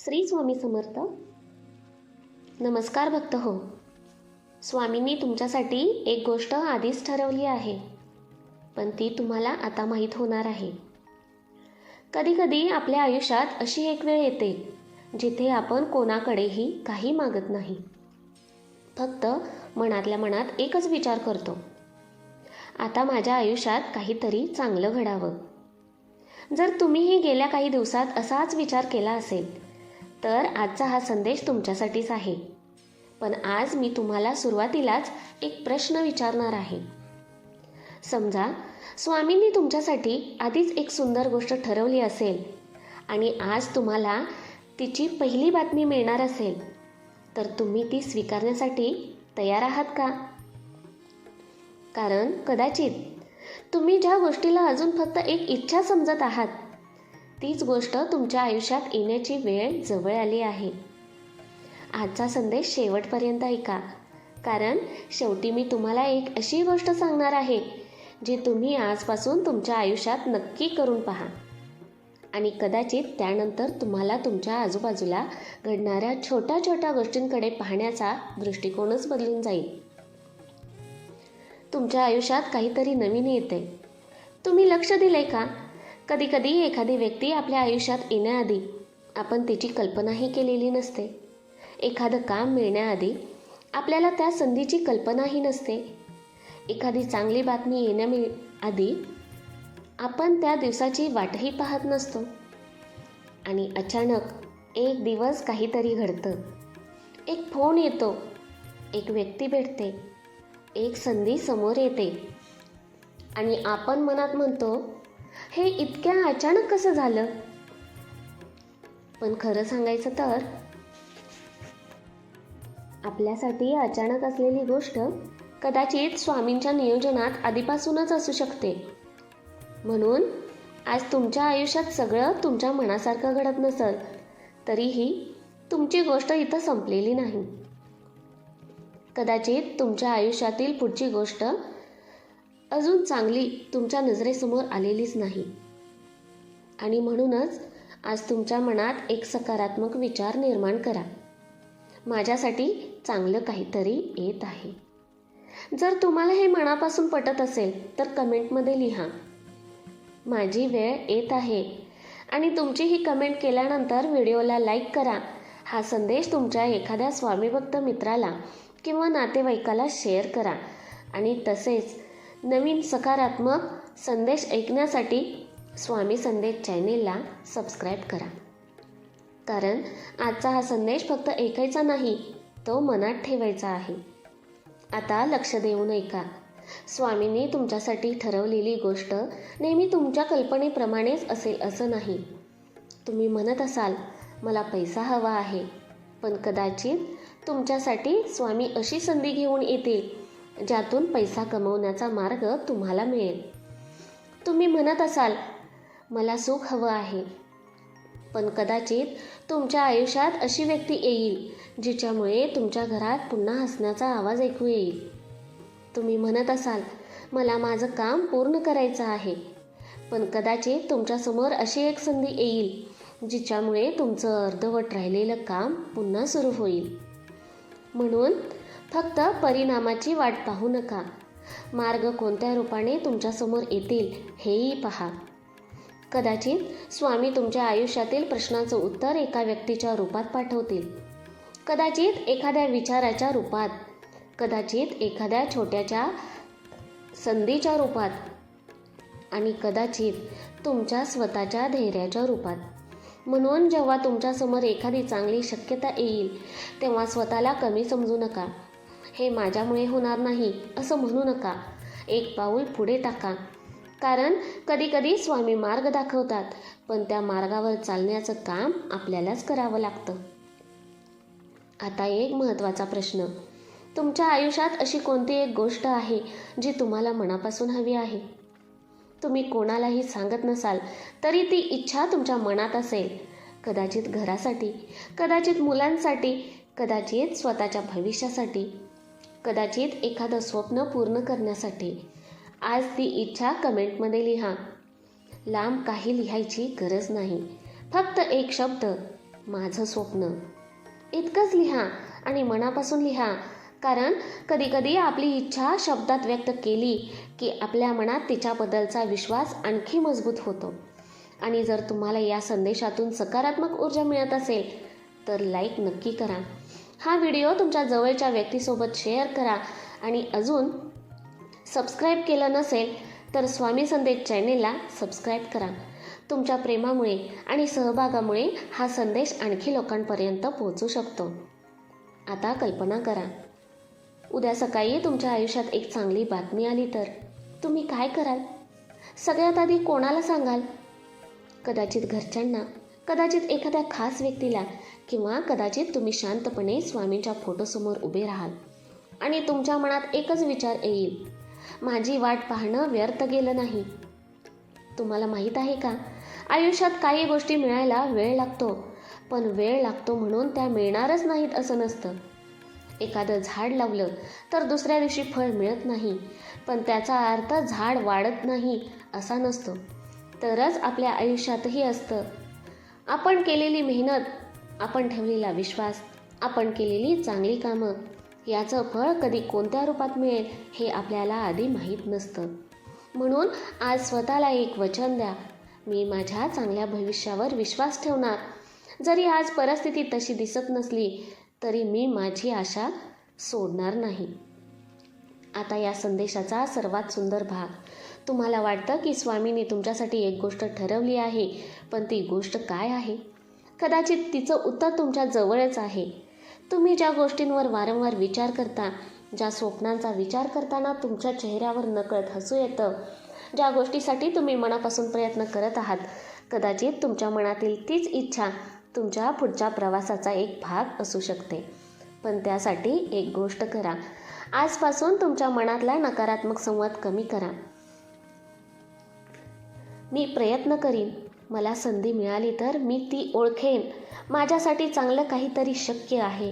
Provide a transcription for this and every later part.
श्री स्वामी समर्थ. नमस्कार भक्त हो. स्वामींनी तुमच्यासाठी एक गोष्ट आधीच ठरवली आहे, पण ती तुम्हाला आता माहीत होणार आहे. कधीकधी आपल्या आयुष्यात अशी एक वेळ येते जिथे आपण कोणाकडेही काही मागत नाही, फक्त मनातल्या मनात एकच विचार करतो, आता माझ्या आयुष्यात काहीतरी चांगलं घडावं. जर तुम्हीही गेल्या काही दिवसात असाच विचार केला असेल तर आजचा हा संदेश तुमच्यासाठीच आहे. पण आज मी तुम्हाला सुरुवातीलाच एक प्रश्न विचारणार आहे. समजा स्वामींनी तुमच्यासाठी आधीच एक सुंदर गोष्ट ठरवली असेल आणि आज तुम्हाला तिची पहिली बातमी मिळणार असेल, तर तुम्ही ती स्वीकारण्यासाठी तयार आहात का? कारण कदाचित तुम्ही ज्या गोष्टीला अजून फक्त एक इच्छा समजत आहात, तीच गोष्ट तुमच्या आयुष्यात येण्याची वेळ जवळ आली आहे. आजचा संदेश शेवटपर्यंत ऐका, कारण शेवटी मी तुम्हाला एक अशी गोष्ट सांगणार आहे जी तुम्ही आजपासून तुमच्या आयुष्यात नक्की करून पहा आणि कदाचित त्यानंतर तुम्हाला तुमच्या आजूबाजूला घडणाऱ्या छोट्या छोट्या गोष्टींकडे पाहण्याचा दृष्टिकोनच बदलून जाईल. तुमच्या आयुष्यात काहीतरी नवीन येते. तुम्ही लक्ष दिले का? कधीकधी एखादी व्यक्ती आपल्या आयुष्यात येण्याआधी आपण तिची कल्पनाही केलेली नसते. एखादं काम मिळण्याआधी आपल्याला त्या संधीची कल्पनाही नसते. एखादी चांगली बातमी येण्याआधी आपण त्या दिवसाची वाटही पाहत नसतो. आणि अचानक एक दिवस काहीतरी घडतं. एक फोन येतो, एक व्यक्ती भेटते, एक संधी समोर येते आणि आपण मनात म्हणतो, हे इतक्या अचानक कसं झालं? पण खरं सांगायचं तर आपल्यासाठी अचानक असलेली गोष्ट कदाचित स्वामींच्या नियोजनात आधीपासूनच असू शकते. म्हणून आज तुमच्या आयुष्यात सगळं तुमच्या मनासारखं घडत नसेल तरीही तुमची गोष्ट इथं संपलेली नाही. कदाचित तुमच्या आयुष्यातील पुढची गोष्ट अजून चांगली तुमच्या नजरेसमोर आलेलीच नाही. आणि म्हणूनच आज तुमच्या मनात एक सकारात्मक विचार निर्माण करा, माझ्यासाठी चांगलं काहीतरी येत आहे. जर तुम्हाला हे मनापासून पटत असेल तर कमेंटमध्ये लिहा, माझी वेळ येत आहे. आणि तुमची ही कमेंट केल्यानंतर व्हिडिओला लाईक करा. हा संदेश तुमच्या एखाद्या स्वामीभक्त मित्राला किंवा नातेवाईकाला शेअर करा. आणि तसेच नवीन सकारात्मक संदेश ऐकण्यासाठी स्वामी संदेश चॅनेलला सबस्क्राईब करा. कारण आजचा हा संदेश फक्त ऐकायचा नाही, तो मनात ठेवायचा आहे. आता लक्ष देऊन ऐका. स्वामींनी तुमच्यासाठी ठरवलेली गोष्ट नेहमी तुमच्या कल्पनेप्रमाणेच असेल असं नाही. तुम्ही म्हणत असाल, मला पैसा हवा आहे, पण कदाचित तुमच्यासाठी स्वामी अशी संधी घेऊन येतील ज्यातून पैसा कमवण्याचा मार्ग तुम्हाला मिळेल. तुम्ही म्हणत असाल, मला सुख हवं आहे, पण कदाचित तुमच्या आयुष्यात अशी व्यक्ती येईल जिच्यामुळे तुमच्या घरात पुन्हा हसण्याचा आवाज ऐकू येईल. तुम्ही म्हणत असाल, मला माझं काम पूर्ण करायचं आहे, पण कदाचित तुमच्यासमोर अशी एक संधी येईल जिच्यामुळे तुमचं अर्धवट राहिलेलं काम पुन्हा सुरू होईल. म्हणून फक्त परिणामाची वाट पाहू नका, मार्ग कोणत्या रूपाने तुमच्यासमोर येतील हेही पहा. कदाचित स्वामी तुमच्या आयुष्यातील प्रश्नाचं उत्तर एका व्यक्तीच्या रूपात पाठवतील, कदाचित एखाद्या विचाराच्या रूपात, कदाचित एखाद्या छोट्याच्या संधीच्या रूपात आणि कदाचित तुमच्या स्वतःच्या धैर्याच्या रूपात. म्हणून जेव्हा तुमच्यासमोर एखादी चांगली शक्यता येईल तेव्हा स्वतःला कमी समजू नका. हे माझ्यामुळे होणार नाही असं म्हणू नका. एक पाऊल पुढे टाका. कारण कधीकधी स्वामी मार्ग दाखवतात, पण त्या मार्गावर चालण्याचं काम आपल्यालाच करावं लागतं. आता एक महत्त्वाचा प्रश्न, तुमच्या आयुष्यात अशी कोणती एक गोष्ट आहे जी तुम्हाला मनापासून हवी आहे? तुम्ही कोणालाही सांगत नसाल तरी ती इच्छा तुमच्या मनात असेल. कदाचित घरासाठी, कदाचित मुलांसाठी, कदाचित स्वतःच्या भविष्यासाठी, कदाचित एखादं स्वप्न पूर्ण करण्यासाठी. आज ती इच्छा कमेंटमध्ये लिहा. लांब काही लिहायची गरज नाही, फक्त एक शब्द, माझं स्वप्न इतकंच लिहा आणि मनापासून लिहा. कारण कधीकधी आपली इच्छा शब्दात व्यक्त केली की आपल्या मनात तिच्याबद्दलचा विश्वास आणखी मजबूत होतो. आणि जर तुम्हाला या संदेशातून सकारात्मक ऊर्जा मिळत असेल तर लाईक नक्की करा. हा व्हिडिओ तुमच्या जवळच्या व्यक्तीसोबत शेअर करा आणि अजून सबस्क्राईब केलं नसेल तर स्वामी संदेश चॅनेलला सबस्क्राईब करा. तुमच्या प्रेमामुळे आणि सहभागामुळे हा संदेश आणखी लोकांपर्यंत पोहोचू शकतो. आता कल्पना करा, उद्या सकाळी तुमच्या आयुष्यात एक चांगली बातमी आली तर तुम्ही काय कराल? सगळ्यात आधी कोणाला सांगाल? कदाचित घरच्यांना, कदाचित एखाद्या खास व्यक्तीला, किंवा कदाचित तुम्ही शांतपणे स्वामींच्या फोटोसमोर उभे राहाल आणि तुमच्या मनात एकच विचार येईल, माझी वाट पाहणं व्यर्थ गेलं नाही. तुम्हाला माहीत आहे का, आयुष्यात काही गोष्टी मिळायला वेळ लागतो, पण वेळ लागतो म्हणून त्या मिळणारच नाहीत असं नसतं. एखादं झाड लावलं तर दुसऱ्या दिवशी फळ मिळत नाही, पण त्याचा अर्थ झाड वाढत नाही असा नसतो. तरच आपल्या आयुष्यातही असतं. आपण केलेली मेहनत, आपण ठेवलेला विश्वास, आपण केलेली चांगली कामं याचं फळ कधी कोणत्या रूपात मिळेल हे आपल्याला आधी माहीत नसतं. म्हणून आज स्वतःला एक वचन द्या, मी माझ्या चांगल्या भविष्यावर विश्वास ठेवणार. जरी आज परिस्थिती तशी दिसत नसली तरी मी माझी आशा सोडणार नाही. आता या संदेशाचा सर्वात सुंदर भाग. तुम्हाला वाटतं की स्वामींनी तुमच्यासाठी एक गोष्ट ठरवली आहे, पण ती गोष्ट काय आहे? कदाचित तिचं उत्तर तुमच्या जवळच आहे. तुम्ही ज्या गोष्टींवर वारंवार विचार करता, ज्या स्वप्नांचा विचार करताना तुमच्या चेहऱ्यावर नकळत हसू येतं, ज्या गोष्टीसाठी तुम्ही मनापासून प्रयत्न करत आहात, कदाचित तुमच्या मनातील तीच इच्छा तुमच्या पुढच्या प्रवासाचा एक भाग असू शकते. पण त्यासाठी एक गोष्ट करा. आजपासून तुमच्या मनातला नकारात्मक संवाद कमी करा. मी प्रयत्न करीन, मला संधी मिळाली तर मी ती ओळखेन, माझ्यासाठी चांगलं काहीतरी शक्य आहे.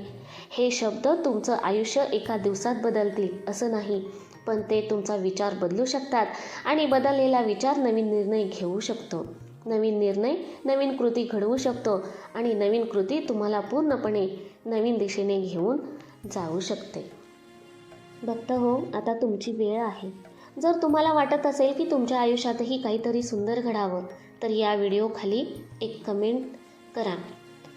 हे शब्द तुमचं आयुष्य एका दिवसात बदलतील असं नाही, पण ते तुमचा विचार बदलू शकतात आणि बदललेला विचार नवीन निर्णय घेऊ शकतो. नवीन निर्णय नवीन कृती घडवू शकतो आणि नवीन कृती तुम्हाला पूर्णपणे नवीन दिशेने घेऊन जाऊ शकते. भक्त हो, आता तुमची वेळ आहे. जर तुम्हाला वाटत असेल की तुमच्या आयुष्यातही काहीतरी सुंदर घडावं तर या व्हिडिओखाली एक कमेंट करा,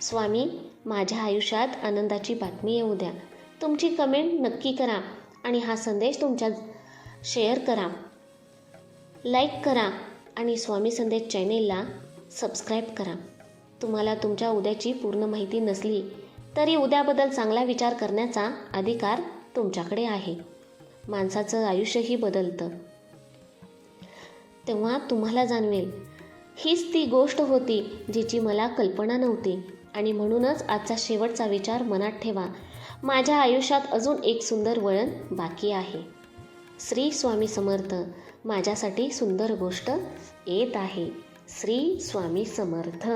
स्वामी माझ्या आयुष्यात आनंदाची बातमी येऊ द्या. तुमची कमेंट नक्की करा आणि हा संदेश तुमच्या शेअर करा, लाईक करा आणि स्वामी संदेश चॅनेलला सबस्क्राईब करा. तुम्हाला तुमच्या उद्याची पूर्ण माहिती नसली तरी उद्याबद्दल चांगला विचार करण्याचा अधिकार तुमच्याकडे आहे. माणसाचं आयुष्यही बदलतं. तेव्हा तुम्हाला जाणवेल, हीच ती गोष्ट होती जिची मला कल्पना नव्हती. आणि म्हणूनच आजचा शेवटचा विचार मनात ठेवा, माझ्या आयुष्यात अजून एक सुंदर वळण बाकी आहे. श्री स्वामी समर्थ. माझ्यासाठी सुंदर गोष्ट येत आहे. श्री स्वामी समर्थ.